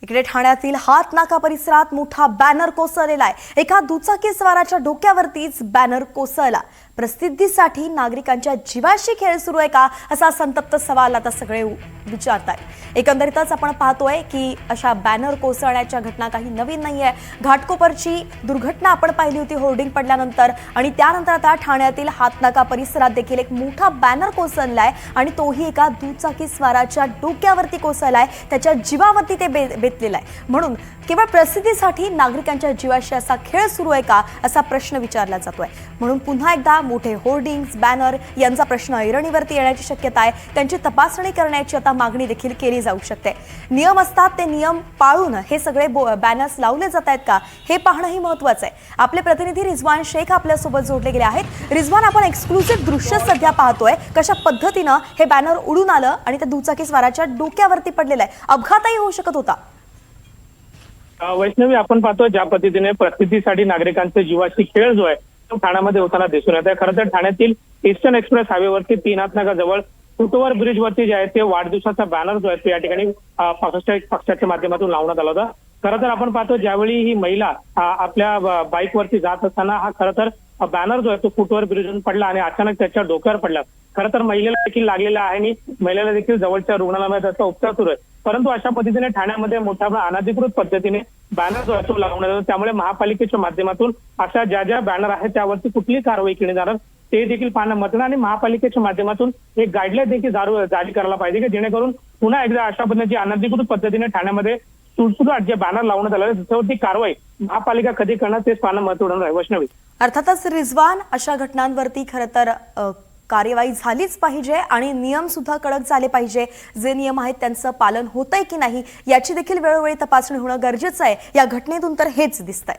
इकडे ठाण्यातील हातनाका परिसरात मोठा बॅनर कोसळलेला आहे। एका दुचाकीस्वाराच्या डोक्यावरतीच बॅनर कोसळला। प्रसिद्धीसाठी नागरिकांच्या जीवाशी खेळ सुरू आहे का असा संतप्त सवाल आता सगळे विचारतात। एकंदरीतच आपण पाहतोय की अशा बॅनर कोसळण्याच्या घटना काही नवीन नाहीये। घाटकोपरची दुर्घटना आपण पाहिली होती होर्डिंग पडल्यानंतर, आणि त्यानंतर आता ठाण्यातील हातनाका परिसरात देखील एक मोठा बॅनर कोसळलाय आणि तोही एका दुचाकीस्वाराच्या डोक्यावरती कोसळलाय, त्याच्या जीवावरती ते बेतलेला आहे। म्हणून केवळ प्रसिद्धीसाठी नागरिकांच्या जीवाशी असा खेळ सुरू आहे का असा प्रश्न विचारला जातोय। म्हणून पुन्हा एकदा मोठे होर्डिंग्स बॅनर यांचा प्रश्न ऐरणीवरती येण्याची शक्यता आहे। त्यांची तपासणी करण्याची आता मागणी देखील केली जाऊ शकते। नियम असतात ते नियम पाळून हे सगळे बॅनर्स लावले जात आहेत का हे पाहणंही महत्त्वाचं आहे। आपले प्रतिनिधी रिजवान शेख आपल्या सोबत जोडले गेले आहेत। रिजवान, आपण एक्सक्लुसिव्ह दृश्य सध्या पाहतोय, कशा पद्धतीनं हे बॅनर उडून आलं आणि त्या दुचाकीस्वाराच्या डोक्यावरती पडलेलं आहे। अपघातही होऊ शकत होता। वैष्णवी, आपण पाहतो ज्या पद्धतीने प्रसिद्धीसाठी नागरिकांचे जीवाशी खेळ जो आहे तो ठाण्यामध्ये होताना दिसून येत आहे। खरं तर ठाण्यातील ईस्टर्न एक्सप्रेस हायवेवरती 3 हातनाका जवळ फुटओव्हर ब्रिज वरती जे आहे ते वाढदिवसाचा बॅनर जो आहे तो या ठिकाणी पक्षाच्या माध्यमातून लावण्यात आला होता। खरं तर आपण पाहतो ज्यावेळी ही महिला आपल्या बाईकवरती जात असताना हा खरं तर बॅनर जो आहे तो फुटओव्हर ब्रिजवरून पडला आणि अचानक त्याच्या डोक्यावर पडला। खरं तर महिलेला देखील लागलेला आहे आणि महिलेला देखील जवळच्या रुग्णालयामध्ये त्याचा उपचार सुरू आहे। परंतु अशा पद्धतीने ठाण्यामध्ये मोठ्या अनधिकृत पद्धतीने बॅनर जो आहे तो लावण्यात येतो, त्यामुळे महापालिकेच्या माध्यमातून अशा ज्या बॅनर आहेत त्यावरती कुठलीही कारवाई केली जाणार ते देखील पाहणं महत्त्वाचं आहे। आणि महापालिकेच्या माध्यमातून एक गाईडलाईन देखील जारी करायला पाहिजे की जेणेकरून पुन्हा एकदा अशा पद्धतीची अनधिकृत पद्धतीने ठाण्यामध्ये सुटसुटाट जे बॅनर लावण्यात आले त्याच्यावरती कारवाई महापालिका कधी करणार तेच पाहणं महत्त्वाचं आहे। वैष्णवी, अर्थातच रिजवान, अशा घटनांवरती खरं तर कार्यवाही झालीच पाहिजे आणि नियम सुद्धा कडक झाले पाहिजे। जे नियम आहेत त्यांचं पालन होतंय की नाही याची देखील वेळोवेळी तपासणी होणं गरजेचं आहे। या घटनेतून तर हेच दिसतंय।